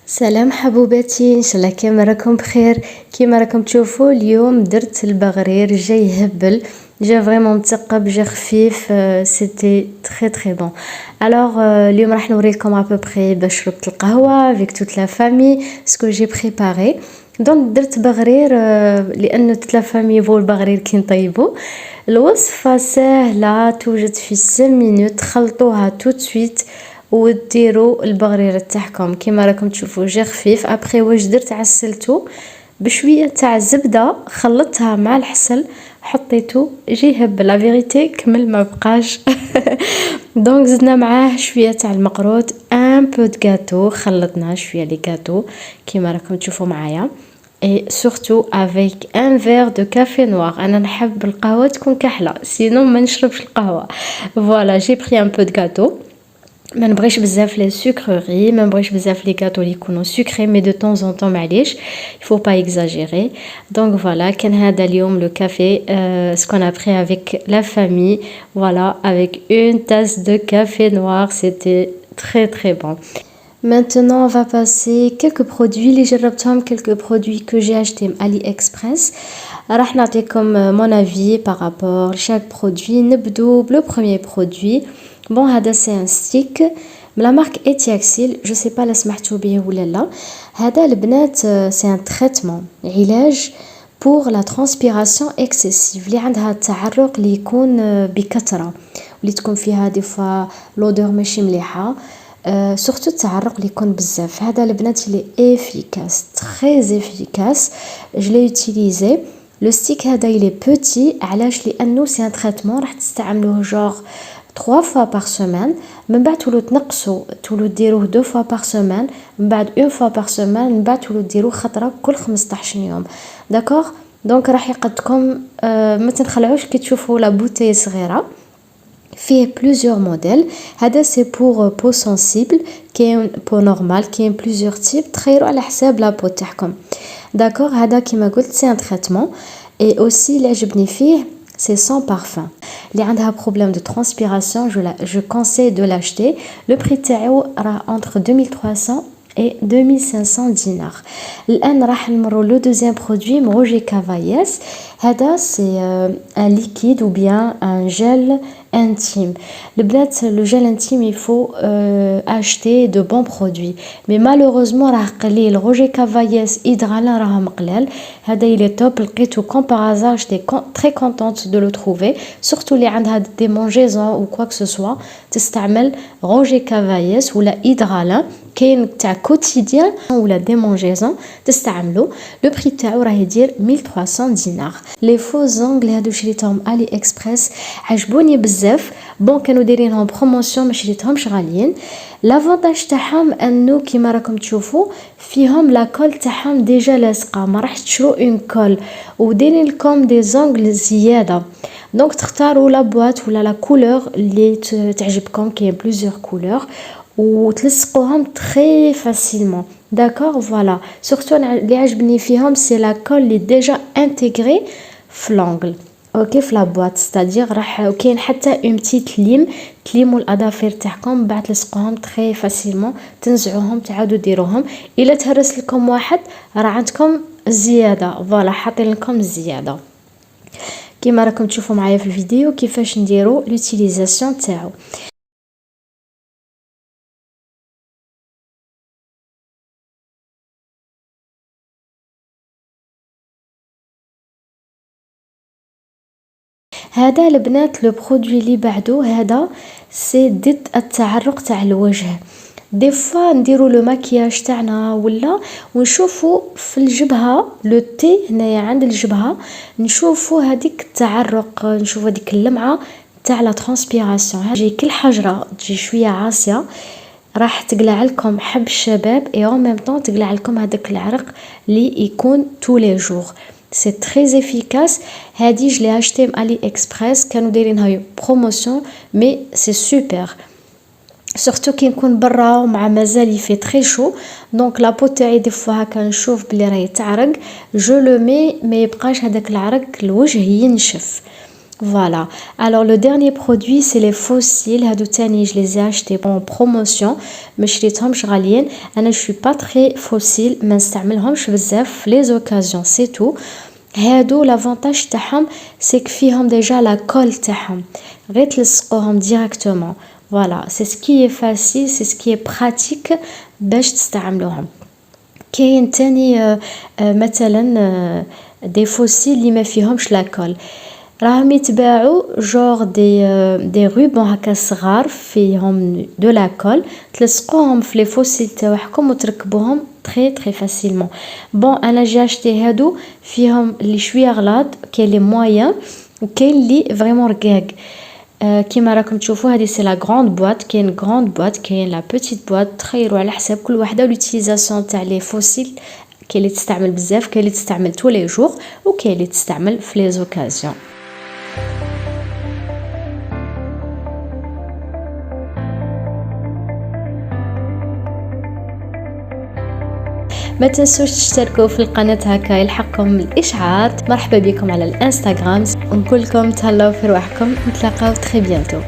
سلام حبوباتي، ان شاء الله كيما راكم بخير. كيما راكم تشوفوا اليوم درت البغرير جا يهبل، جا فريمون مثقب، جا خفيف. سيتي تري بون. الوغ اليوم راح نوريكم ابوبري باش شربت القهوه افيك توت لا فامي سكو جي بريباري. دونك درت بغرير لانه توت لا فامي يبغوا البغرير كي نطيبو. الوصفه سهله، توجد في 5 مينوت. خلطوها توت سويت وديروا البغرير تاعكم كيما راكم تشوفوا جا خفيف. ابري واش درت؟ عسلته بشويه تاع الزبده، خلطتها مع الحسل، حطيته جي هب لا فيريتي كمل ما بقاش. دونك زدنا معاه شويه تاع المقروط، ان بو د غاتو، خلطنا شويه لي غاتو كيما راكم تشوفوا معايا. اي سورتو افيك ان فير دو كافي نوار. انا نحب القهوه تكون كحله، سينو ما نشربش القهوه. فوالا جي بري ان بو د غاتو. ما نبغيش بزاف لي سكروري، ما نبغيش بزاف لي غاتو اللي يكونوا سكري، مي دو طون ان طون معليش يفو با اكزاجيري. دونك فوالا كان هذا اليوم لو كافي سكون ابري افيك لا فامي. فوالا افيك اون تاس دو كافي نوار، سيتي très bon. Maintenant, on va passer quelques produits اللي جربتهم، quelques produits que j'ai acheté AliExpress. راح نعطيكم mon avis par rapport à chaque produit. نبدو بلو premier produit. Bon, هذا c'est un stick من la marque Etiaxil. Je sais pas لا سمعتوا به ولا لا. هذا البنات c'est un traitement، علاج pour la transpiration excessive اللي عندها التعرق اللي يكون بكثرة، واللي تكون فيها دي فوا لودور ماشي مليحة. سورتو التعرق اللي يكون بزاف. هذا البنات اللي افيكاس، تري افيكاس. جو لي يوتيليزي. لو ستيك هذا يلي بوتي، علاش؟ لانه سي ان تريتمون راح تستعملوه جوغ 3 fois par semaine. من بعد تولوا تنقصوا، تولوا ديروه 2 fois par semaine، من بعد 1 fois par semaine، من بعد تولوا ديروه خطره كل 15 يوم. داكوغ. دونك راح يقدكم ما تنخلعوش كي تشوفوا لا بوتي صغيره. فيه بلوزيور موديل. هذا سي بور بو سنسيبل، كاين بو نورمال، كاين بلوزيور تيب، تخيروا على حساب لا بو تاعكم. داكوغ. هذا كيما قلت سي ان تريتمون. اي اوسي اللي عجبني فيه سي سون بارفان. اللي عندها بروبليم دو ترانسبيراسيون جو كونساي دو لاشتي. لو بري تاعو راه انتر 2300 et 2500 dinars. الآن راح نمرو لو دوزيام برودوي من روجي كافاياس. هذا سي ان ليكيد ou bien un gel intime. البنات لو جيل انتيم يفو acheter de bons produits, mais malheureusement راه قليل. روجي كافاياس إدغالا راهم قلال. هذا يلي توب، لقيتو كوم par hasard. j'étais très contente de le trouver, surtout اللي عندها des mangeaisons ou quoi que ce soit تستعمل روجي كافاياس ولا إدغالا. كاين تاع كوتيديان ولا دي مونجيزون تستعملوا. لو بري تاعو راه يدير 1300 دينار. لي فو زونغل هادو شريتهم علي اكسبريس، عجبوني بزاف. بون كانوا دايرينهم بروموسيون، ما شريتهمش غاليين. لافونتاج تاعهم انه كيما راكم تشوفوا فيهم لا كول تاعهم ديجا لاصقه، ما راح تشرو اون كول، ودايرين لكم دي زونغل زياده. دونك تختاروا لا بواط ولا لا كولور اللي تعجبكم، كاين بلوزيور كولور، وتلصقوهم تري فاسيلمون. داكوغ. فوالا سورتو اللي عجبني فيهم سي لا كول اللي ديجا انتيغري في لونغل، اوكي، في لا بواط. ستادير راح كاين حتى اون بتيت ليم، تليموا الادافير تاعكم بعد تلصقوهم تري فاسيلمون، تنزعوهم تعاودوا ديروهم. الا تهرس لكم واحد راه عندكم زياده. فوالا حاطين لكم الزياده كيما راكم تشوفوا معايا في الفيديو كيفاش نديروا لوتيليزاسيون تاعو. هذا البنات لو برودوي اللي بعدو، هذا سي ضد التعرق تاع الوجه. دي فوا نديرو لو ماكياج تاعنا ولا ونشوفوا في الجبهه لو تي هنايا عند الجبهه، نشوفوا هذيك التعرق، نشوفوا هذيك اللمعه تاع لا ترانسبيراسيون. تجي كل حجره تجي شويه عاصيه، راح تقلع لكم حب الشباب اي اون ميم طون تقلع لكم هذاك العرق اللي يكون تو لي جور. سي تري افيكاس. هادي جو لي اشتي من علي اكسبريس، كانوا دايرينها بروموسيون، مي سي سوبر. سورتو كي نكون برا ومع مازال يفي تري شو، دونك لابو تاعي دي فوا هكا نشوف بلي راهي تعرق، جو لو مي ما يبقاش هذاك العرق الوجه ينشف. Voilà. Alors le dernier produit c'est les fossiles. هادو تاني je les ai achetés en promotion. ما شريتهمش غاليين. انا je suis pas très fossile. ما نستعملهمش بزاف في les occasions c'est tout. هادو l'avantage تاعهم c'est que فيهم déjà la colle تاعهم. غير تلصقوهم directement. Voilà, c'est ce qui est facile, c'est ce qui est pratique باش تستعملوهم. كاين تاني مثلا دي فوسيل اللي ما فيهمش لاكول راهم يتباعوا جور دي روبون هكا صغار فيهم دو لاكول تلصقوهم في لي فوسيل تاعكم وتركبوهم تري تري فاسيلمون. بون انا جي اشتي هادو فيهم اللي شويه غلاط كاين لي موين وكاين اللي فريمون رقاق. كيما راكم تشوفوا هذه سي لا غروند بواط. كاين غروند بواط كاين لا بيتيت بواط. تخيروا على حساب كل وحده لوتيليزاسيون تاع لي فوسيل. كاين اللي تستعمل بزاف كاين اللي تستعمل tous les jours وكاين اللي تستعمل في لي زوكازيون. ما تنسوش تشتركوا في القناة هكا يلحقكم الإشعار. مرحبا بكم على الانستغرام. نقول لكم تهلاو في رواحكم نتلاقاو تري بيانتو.